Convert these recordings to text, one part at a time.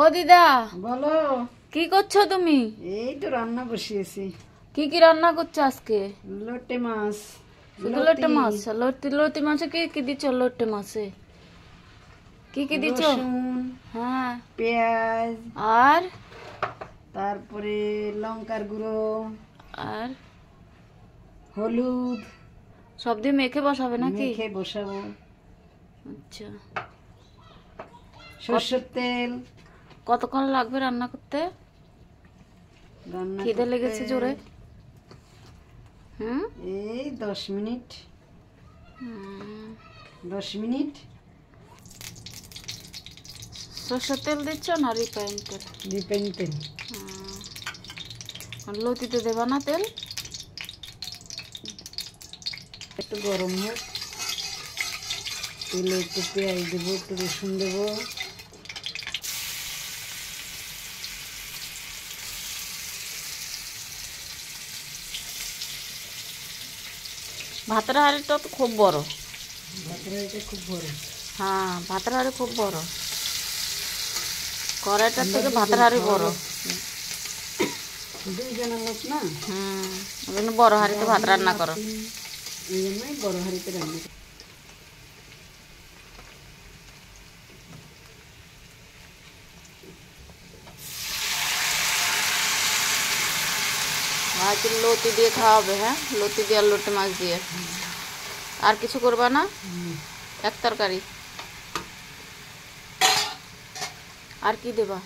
ও দিদা, বলো। কি করছো তুমি? এই তো রান্না বসিয়েছি। কি কি রান্না করছো আজকে? লোটে মাছ। শুধু লোটে মাছ? লতি মাছে কি কি দিচ্ছ? লোটে মাছে কি কি দিচ্ছ? রসুন, হ্যাঁ, পেঁয়াজ, আর তারপরে লঙ্কার গুঁড়ো, আর হলুদ সব দিয়ে মেখে বসাবে নাকি? মেখে বসাবো। আচ্ছা, সরষের তেল। কতক্ষণ লাগবে রান্না করতে? রান্না খিদে করতে লেগেছে জোরে। হুম, এই 10 মিনিট। হুম। 10 মিনিট। সরষের তেল দিচ্ছ না রিফাইন তেল? রিফাইন তেল। আর লতিতে দেবা না তেল? একটু গরম হোক, তেলে একটু পেঁয়াজ দেবো, একটু রসুন দেবো। ভাতের হাঁড়িটা তো খুব বড়। ভাতের হাঁড়িটা খুব বড়। হ্যাঁ, ভাতের হাঁড়ি খুব বড়। কড়াইটার থেকে ভাতের হাঁড়ি বড়। 2 জনের লোক না। ওই জন্য বড় হাঁড়িতে ভাত রান্না করো। এই জন্যই বড় হাঁড়িতে রান্না করি। আজকে লতি দিয়ে খাওয়াবে? হ্যাঁ, লতি দিয়ে আর লোটে মাছ দিয়ে। আর কিছু করবা না? এক তরকারি। আর কি দেবা?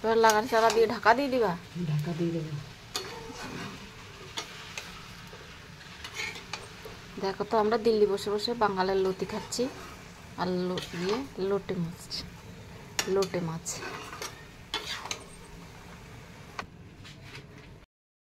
এবার লাগান চালা দিয়ে ঢাকা দিয়ে দিবা? ঢাকা দিয়ে দেবো। দেখো তো, আমরা দিল্লি বসে বসে বাঙালের লতি খাচ্ছি আর লোটে মাছ।